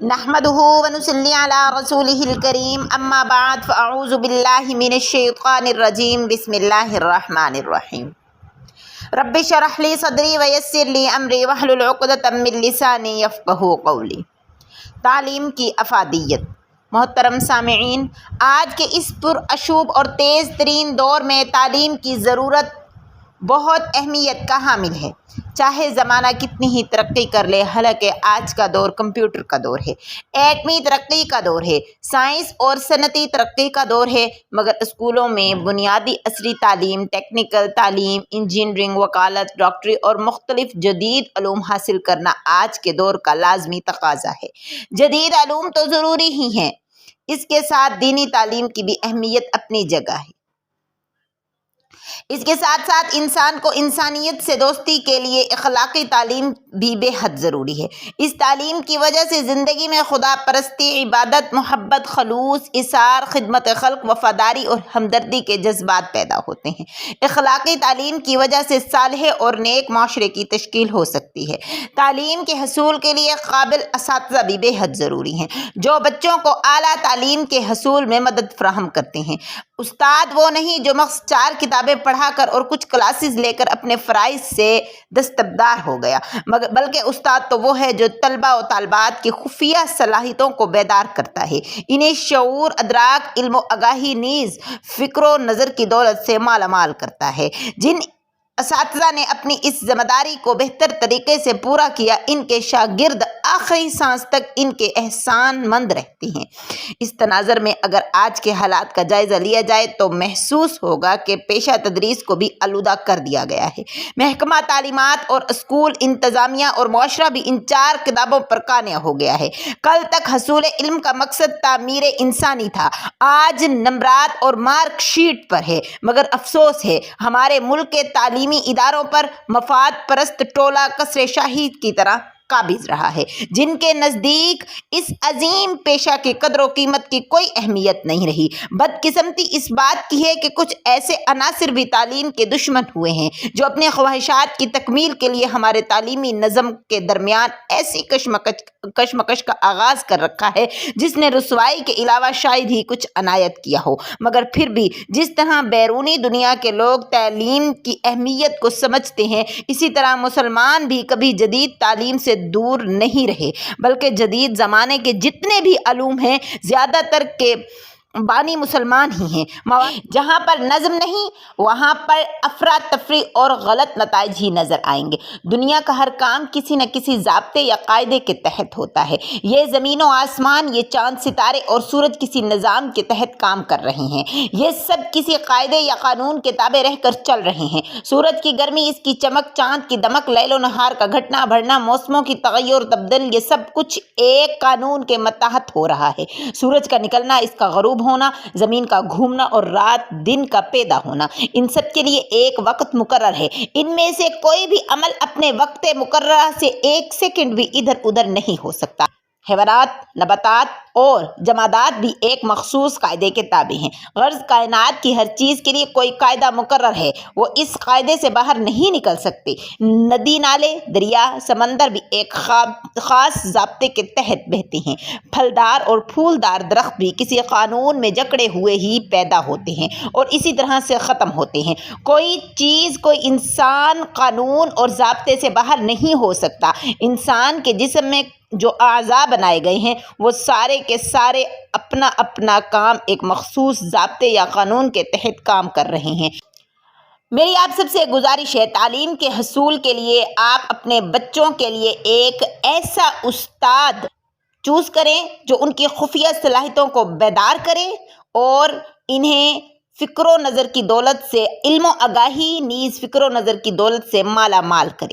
نحمده ونصلي على رسوله الكريم اما بعد فاعوذ بالله من الشیطان الرجیم بسم اللہ الرحمن الرحیم رب اشرح لي صدری ویسر لي امری واحلل عقدۃ من لسانی یفقہوا قولی۔ تعلیم کی افادیت۔ محترم سامعین، آج کے اس پراشوب اور تیز ترین دور میں تعلیم کی ضرورت بہت اہمیت کا حامل ہے، چاہے زمانہ کتنی ہی ترقی کر لے۔ حالانکہ آج کا دور کمپیوٹر کا دور ہے، ایٹمی ترقی کا دور ہے، سائنس اور صنعتی ترقی کا دور ہے، مگر اسکولوں میں بنیادی عصری تعلیم، ٹیکنیکل تعلیم، انجینئرنگ، وکالت، ڈاکٹری اور مختلف جدید علوم حاصل کرنا آج کے دور کا لازمی تقاضا ہے۔ جدید علوم تو ضروری ہی ہیں، اس کے ساتھ دینی تعلیم کی بھی اہمیت اپنی جگہ ہے۔ اس کے ساتھ ساتھ انسان کو انسانیت سے دوستی کے لیے اخلاقی تعلیم بھی بے حد ضروری ہے۔ اس تعلیم کی وجہ سے زندگی میں خدا پرستی، عبادت، محبت، خلوص، اثار، خدمت خلق، وفاداری اور ہمدردی کے جذبات پیدا ہوتے ہیں۔ اخلاقی تعلیم کی وجہ سے صالح اور نیک معاشرے کی تشکیل ہو سکتی ہے۔ تعلیم کے حصول کے لیے قابل اساتذہ بھی بے حد ضروری ہیں، جو بچوں کو اعلیٰ تعلیم کے حصول میں مدد فراہم کرتے ہیں۔ استاد وہ نہیں جو محض 4 کتابیں پڑھا کر اور کچھ کلاسز لے کر اپنے فرائض سے دستبردار ہو گیا، بلکہ استاد تو وہ ہے جو طلبہ و طالبات کی خفیہ صلاحیتوں کو بیدار کرتا ہے، انہیں شعور، ادراک، علم و آگاہی نیز فکر و نظر کی دولت سے مالا مال کرتا ہے۔ جن اساتذہ نے اپنی اس ذمہ داری کو بہتر طریقے سے پورا کیا، ان کے شاگرد آخری سانس تک ان کے احسان مند رہتے ہیں۔ اس تناظر میں اگر آج کے حالات کا جائزہ لیا جائے تو محسوس ہوگا کہ پیشہ تدریس کو بھی آلودہ کر دیا گیا ہے۔ محکمہ تعلیمات اور اسکول انتظامیہ اور معاشرہ بھی ان 4 کتابوں پر قانع ہو گیا ہے۔ کل تک حصول علم کا مقصد تعمیر انسانی تھا، آج نمرات اور مارک شیٹ پر ہے، مگر افسوس ہے ہمارے ملک کے تعلیمی اداروں پر مفاد پرست ٹولہ کثر شاہی کی طرح قابض رہا ہے، جن کے نزدیک اس عظیم پیشہ کی قدر و قیمت کی کوئی اہمیت نہیں رہی۔ بدقسمتی اس بات کی ہے کہ کچھ ایسے عناصر بھی تعلیم کے دشمن ہوئے ہیں جو اپنے خواہشات کی تکمیل کے لیے ہمارے تعلیمی نظم کے درمیان ایسی کشمکش کا آغاز کر رکھا ہے جس نے رسوائی کے علاوہ شاید ہی کچھ عنایت کیا ہو۔ مگر پھر بھی جس طرح بیرونی دنیا کے لوگ تعلیم کی اہمیت کو سمجھتے ہیں، اسی طرح مسلمان بھی کبھی جدید تعلیم سے دور نہیں رہے، بلکہ جدید زمانے کے جتنے بھی علوم ہیں زیادہ تر کے بانی مسلمان ہی ہیں۔ جہاں پر نظم نہیں، وہاں پر افراتفری اور غلط نتائج ہی نظر آئیں گے۔ دنیا کا ہر کام کسی نہ کسی ضابطے یا قاعدے کے تحت ہوتا ہے۔ یہ زمین و آسمان، یہ چاند ستارے اور سورج کسی نظام کے تحت کام کر رہے ہیں، یہ سب کسی قاعدے یا قانون کے تابع رہ کر چل رہے ہیں۔ سورج کی گرمی، اس کی چمک، چاند کی دمک، لیل و نہار کا گھٹنا بڑھنا، موسموں کی تغیر و تبدل، یہ سب کچھ ایک قانون کے متحد ہو رہا ہے۔ سورج کا نکلنا، اس کا غروب ہونا، زمین کا گھومنا اور رات دن کا پیدا ہونا، ان سب کے لیے ایک وقت مقرر ہے۔ ان میں سے کوئی بھی عمل اپنے وقت مقررہ سے 1 سیکنڈ بھی ادھر ادھر نہیں ہو سکتا۔ حیوانات، نباتات اور جمادات بھی ایک مخصوص قاعدے کے تابع ہیں۔ غرض کائنات کی ہر چیز کے لیے کوئی قاعدہ مقرر ہے، وہ اس قاعدے سے باہر نہیں نکل سکتے۔ ندی، نالے، دریا، سمندر بھی ایک خاص ضابطے کے تحت بہتے ہیں۔ پھلدار اور پھولدار درخت بھی کسی قانون میں جکڑے ہوئے ہی پیدا ہوتے ہیں اور اسی طرح سے ختم ہوتے ہیں۔ کوئی چیز، کوئی انسان قانون اور ضابطے سے باہر نہیں ہو سکتا۔ انسان کے جسم میں جو اعضاء بنائے گئے ہیں، وہ سارے کے سارے اپنا اپنا کام ایک مخصوص ضابطے یا قانون کے تحت کام کر رہے ہیں۔ میری آپ سب سے گزارش ہے، تعلیم کے حصول کے لیے آپ اپنے بچوں کے لیے ایک ایسا استاد چوز کریں جو ان کی خفیہ صلاحیتوں کو بیدار کرے اور انہیں فکر و نظر کی دولت سے، علم و آگاہی نیز فکر و نظر کی دولت سے مالا مال کرے۔